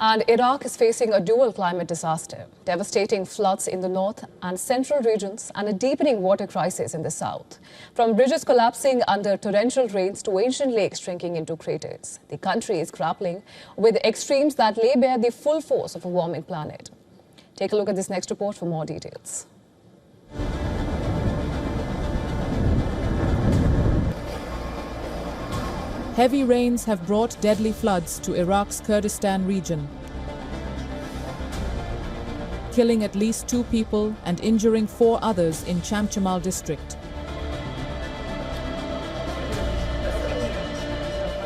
And Iraq is facing a dual climate disaster, devastating floods in the north and central regions and a deepening water crisis in the south. From bridges collapsing under torrential rains to ancient lakes shrinking into craters, the country is grappling with extremes that lay bare the full force of a warming planet. Take a look at this next report for more details. Heavy rains have brought deadly floods to Iraq's Kurdistan region, killing at least 2 people and injuring 4 others in Chamchamal district.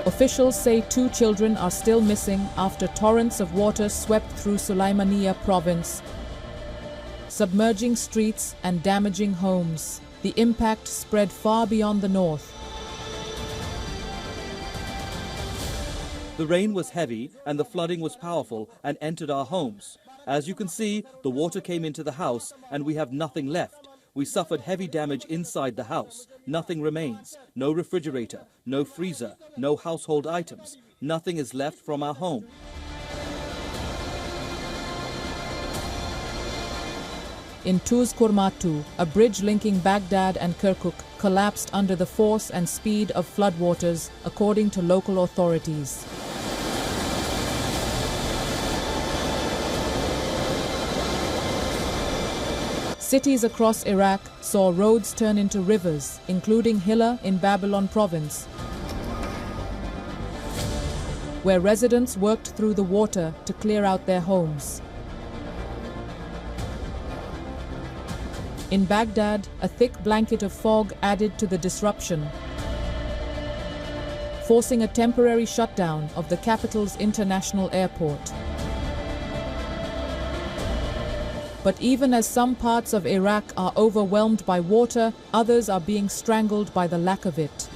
Officials say 2 children are still missing after torrents of water swept through Sulaymaniyah province, submerging streets and damaging homes. The impact spread far beyond the north. The rain was heavy and the flooding was powerful and entered our homes. As you can see, the water came into the house and we have nothing left. We suffered heavy damage inside the house. Nothing remains. No refrigerator, no freezer, no household items. Nothing is left from our home. In Tuz Kurmatu, a bridge linking Baghdad and Kirkuk collapsed under the force and speed of floodwaters, according to local authorities. Cities across Iraq saw roads turn into rivers, including Hilla in Babylon province, where residents worked through the water to clear out their homes. In Baghdad, a thick blanket of fog added to the disruption, forcing a temporary shutdown of the capital's international airport. But even as some parts of Iraq are overwhelmed by water, others are being strangled by the lack of it.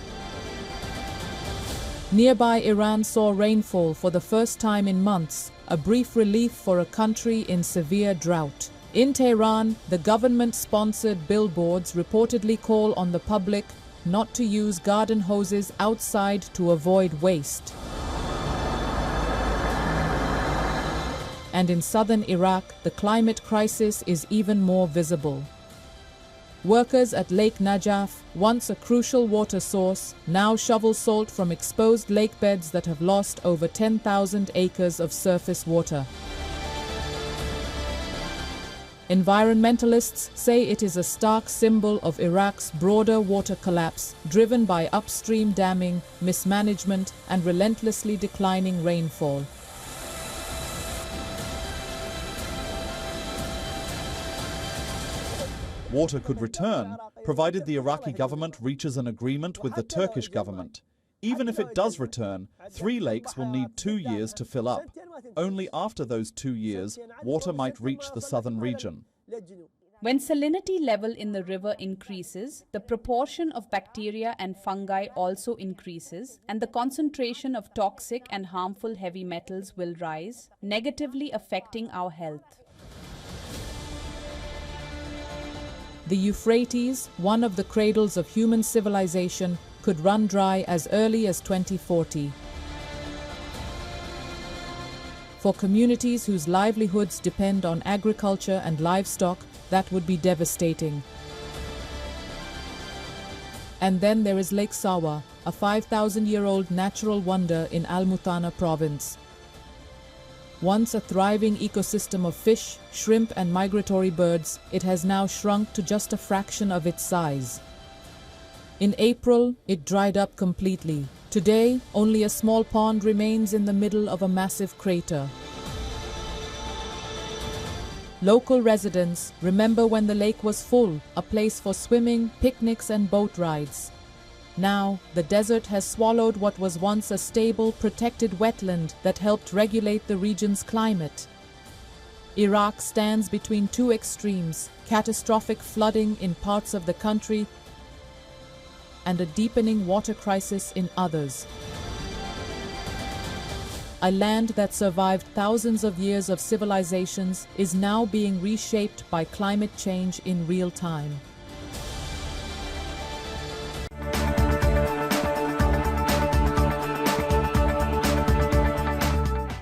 Nearby Iran saw rainfall for the first time in months, a brief relief for a country in severe drought. In Tehran, the government-sponsored billboards reportedly call on the public not to use garden hoses outside to avoid waste. And in southern Iraq, the climate crisis is even more visible. Workers at Lake Najaf, once a crucial water source, now shovel salt from exposed lake beds that have lost over 10,000 acres of surface water. Environmentalists say it is a stark symbol of Iraq's broader water collapse, driven by upstream damming, mismanagement, and relentlessly declining rainfall. Water could return, provided the Iraqi government reaches an agreement with the Turkish government. Even if it does return, 3 lakes will need 2 years to fill up. Only after those 2 years, water might reach the southern region. When salinity level in the river increases, the proportion of bacteria and fungi also increases, and the concentration of toxic and harmful heavy metals will rise, negatively affecting our health. The Euphrates, one of the cradles of human civilization, could run dry as early as 2040. For communities whose livelihoods depend on agriculture and livestock, that would be devastating. And then there is Lake Sawa, a 5,000-year-old natural wonder in Al-Muthanna province. Once a thriving ecosystem of fish, shrimp, and migratory birds, it has now shrunk to just a fraction of its size. In April, it dried up completely. Today, only a small pond remains in the middle of a massive crater. Local residents remember when the lake was full, a place for swimming, picnics, and boat rides. Now, the desert has swallowed what was once a stable, protected wetland that helped regulate the region's climate. Iraq stands between 2 extremes: catastrophic flooding in parts of the country and a deepening water crisis in others. A land that survived thousands of years of civilizations is now being reshaped by climate change in real time.